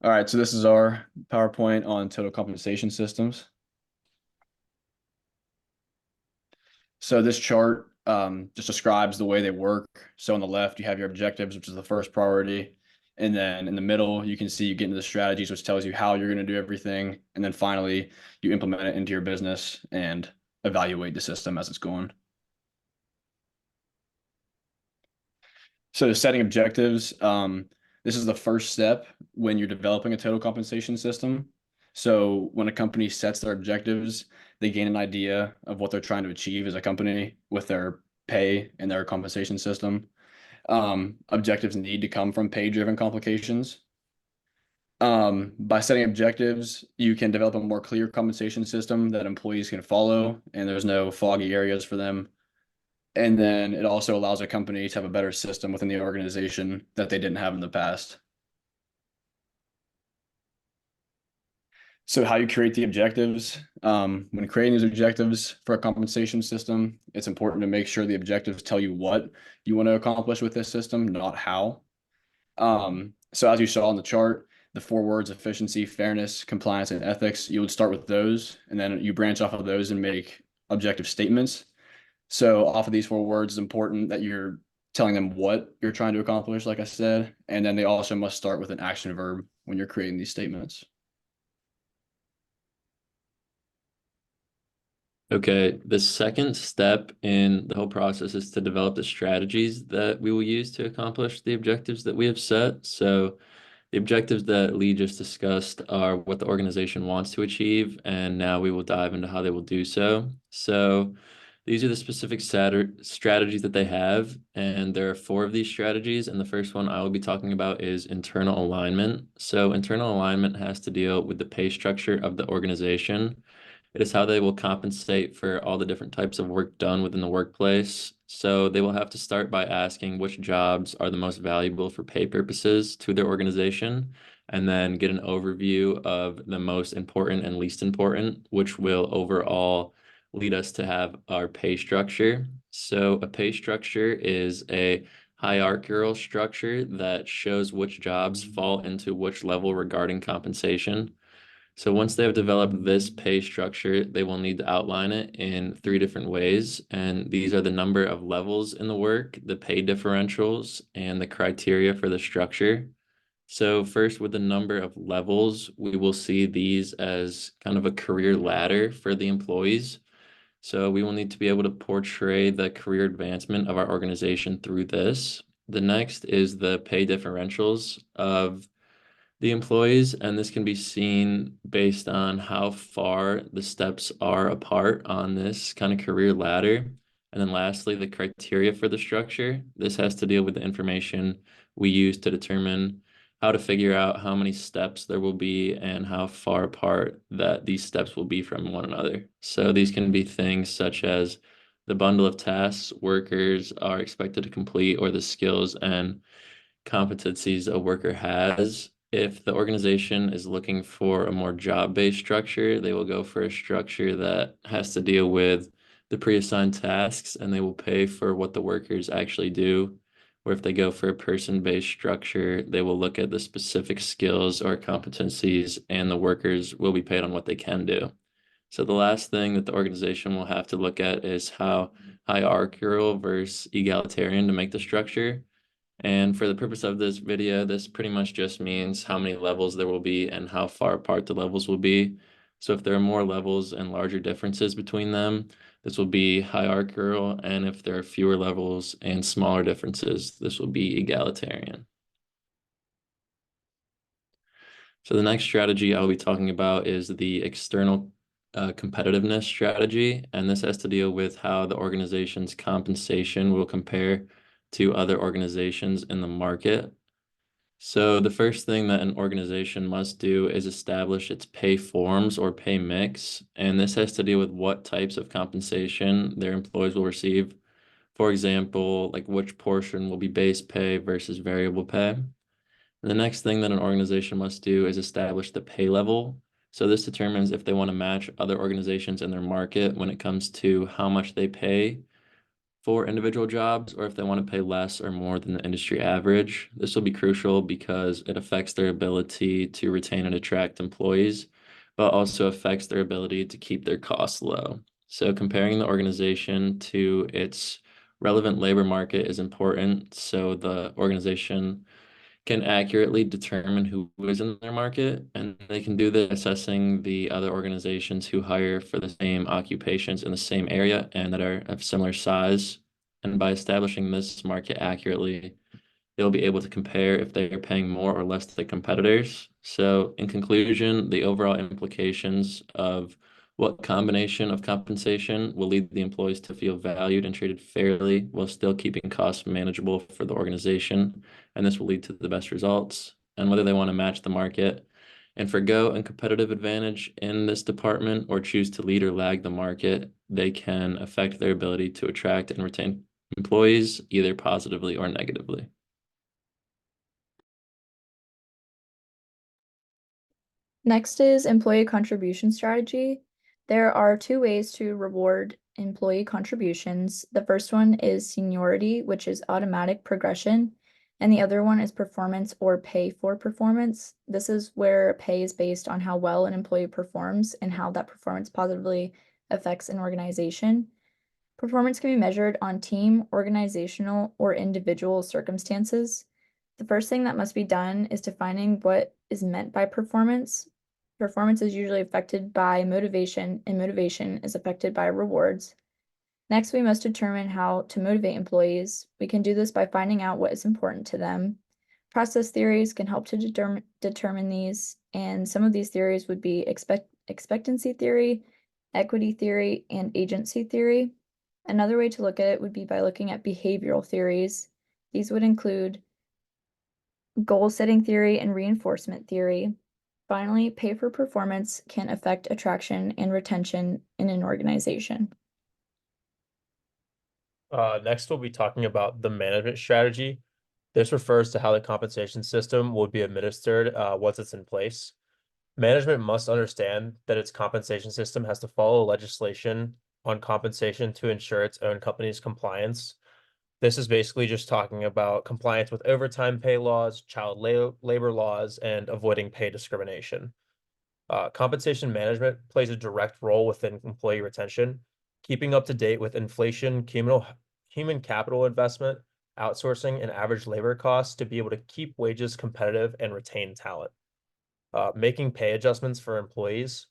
All right, so this is our PowerPoint on total compensation systems. So this chart just describes the way they work. So on the left, you have your objectives, which is the first priority. And then in the middle, you can see you get into the strategies, which tells you how you're going to do everything. And then finally, you implement it into your business and evaluate the system as it's going. So setting objectives, this is the first step when you're developing a total compensation system. So when a company sets their objectives, they gain an idea of what they're trying to achieve as a company with their pay and their compensation system. Objectives need to come from pay-driven complications. By setting objectives, you can develop a more clear compensation system that employees can follow, and there's no foggy areas for them. And then it also allows a company to have a better system within the organization that they didn't have in the past. So how you create the objectives, when creating these objectives for a compensation system, it's important to make sure the objectives tell you what you want to accomplish with this system, not how. So as you saw on the chart, the four words: efficiency, fairness, compliance, and ethics, you would start with those, and then you branch off of those and make objective statements. So off of these four words, it's important that you're telling them what you're trying to accomplish, like I said, and then they also must start with an action verb when you're creating these statements. Okay, the second step in the whole process is to develop the strategies that we will use to accomplish the objectives that we have set. So the objectives that Lee just discussed are what the organization wants to achieve, and now we will dive into how they will do so. So these are the specific strategies that they have, and there are four of these strategies, and the first one I will be talking about is internal alignment. So internal alignment has to deal with the pay structure of the organization. It is how they will compensate for all the different types of work done within the workplace. So they will have to start by asking which jobs are the most valuable for pay purposes to their organization, and then get an overview of the most important and least important, which will overall lead us to have our pay structure. So a pay structure is a hierarchical structure that shows which jobs fall into which level regarding compensation. So once they have developed this pay structure, they will need to outline it in three different ways. And these are the number of levels in the work, the pay differentials, and the criteria for the structure. So first, with the number of levels, we will see these as kind of a career ladder for the employees. So we will need to be able to portray the career advancement of our organization through this. The next is the pay differentials of the employees, and this can be seen based on how far the steps are apart on this kind of career ladder. And then lastly, the criteria for the structure. This has to deal with the information we use to determine how to figure out how many steps there will be and how far apart that these steps will be from one another. So these can be things such as the bundle of tasks workers are expected to complete, or the skills and competencies a worker has. If the organization is looking for a more job-based structure, they will go for a structure that has to deal with the pre-assigned tasks, and they will pay for what the workers actually do. Or if they go for a person-based structure, they will look at the specific skills or competencies, and the workers will be paid on what they can do. So the last thing that the organization will have to look at is how hierarchical versus egalitarian to make the structure. And for the purpose of this video, this pretty much just means how many levels there will be and how far apart the levels will be. So if there are more levels and larger differences between them, this will be hierarchical. And if there are fewer levels and smaller differences, this will be egalitarian. So the next strategy I'll be talking about is the external competitiveness strategy. And this has to deal with how the organization's compensation will compare to other organizations in the market. So the first thing that an organization must do is establish its pay forms or pay mix, and this has to deal with what types of compensation their employees will receive. For example, like which portion will be base pay versus variable pay. And the next thing that an organization must do is establish the pay level. So this determines if they want to match other organizations in their market when it comes to how much they pay for individual jobs or if they want to pay less or more than the industry average. This will be crucial because it affects their ability to retain and attract employees, but also affects their ability to keep their costs low. So comparing the organization to its relevant labor market is important so the organization can accurately determine who is in their market, and they can do this assessing the other organizations who hire for the same occupations in the same area and that are of similar size. And by establishing this market accurately, they'll be able to compare if they are paying more or less to the competitors. So, in conclusion, the overall implications of what combination of compensation will lead the employees to feel valued and treated fairly while still keeping costs manageable for the organization. And this will lead to the best results. And whether they want to match the market and forgo a competitive advantage in this department or choose to lead or lag the market, they can affect their ability to attract and retain employees either positively or negatively. Next is employee contribution strategy. There are two ways to reward employee contributions. The first one is seniority, which is automatic progression, and the other one is performance or pay for performance. This is where pay is based on how well an employee performs and how that performance positively affects an organization. Performance can be measured on team, organizational, or individual circumstances. The first thing that must be done is defining what is meant by performance. Performance is usually affected by motivation, and motivation is affected by rewards. Next, we must determine how to motivate employees. We can do this by finding out what is important to them. Process theories can help to determine these, and some of these theories would be expectancy theory, equity theory, and agency theory. Another way to look at it would be by looking at behavioral theories. These would include goal setting theory and reinforcement theory. Finally, pay for performance can affect attraction and retention in an organization. Next, we'll be talking about the management strategy. This refers to how the compensation system will be administered once it's in place. Management must understand that its compensation system has to follow legislation on compensation to ensure its own company's compliance. This is basically just talking about compliance with overtime pay laws, child labor laws, and avoiding pay discrimination. Compensation management plays a direct role within employee retention, keeping up to date with inflation, human capital investment, outsourcing, and average labor costs to be able to keep wages competitive and retain talent. Making pay adjustments for employees.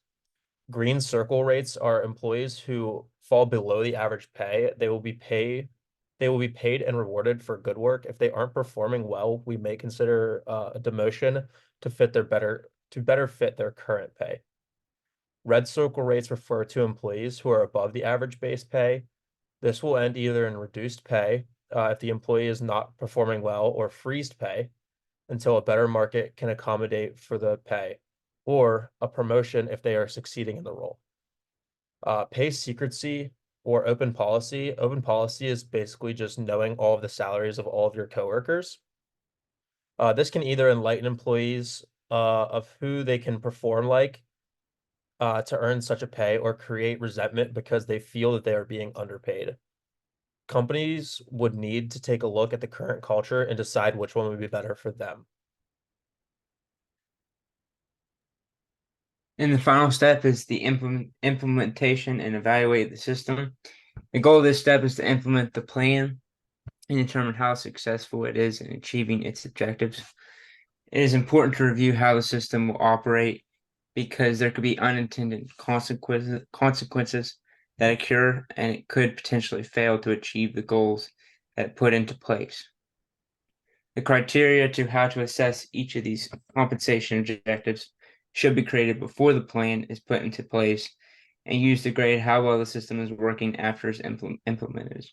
Green circle rates are employees who fall below the average pay. They will be paid and rewarded for good work. If they aren't performing well, we may consider a demotion to better fit their current pay. Red circle rates refer to employees who are above the average base pay. This will end either in reduced pay if the employee is not performing well, or freezed pay until a better market can accommodate for the pay, or a promotion if they are succeeding in the role. Pay secrecy or open policy. Open policy is basically just knowing all of the salaries of all of your coworkers. This can either enlighten employees of who they can perform like to earn such a pay, or create resentment because they feel that they are being underpaid. Companies would need to take a look at the current culture and decide which one would be better for them. And the final step is the implementation and evaluate the system. The goal of this step is to implement the plan and determine how successful it is in achieving its objectives. It is important to review how the system will operate because there could be unintended consequences that occur, and it could potentially fail to achieve the goals that put into place. The criteria to how to assess each of these compensation objectives should be created before the plan is put into place and used to grade how well the system is working after it's implemented.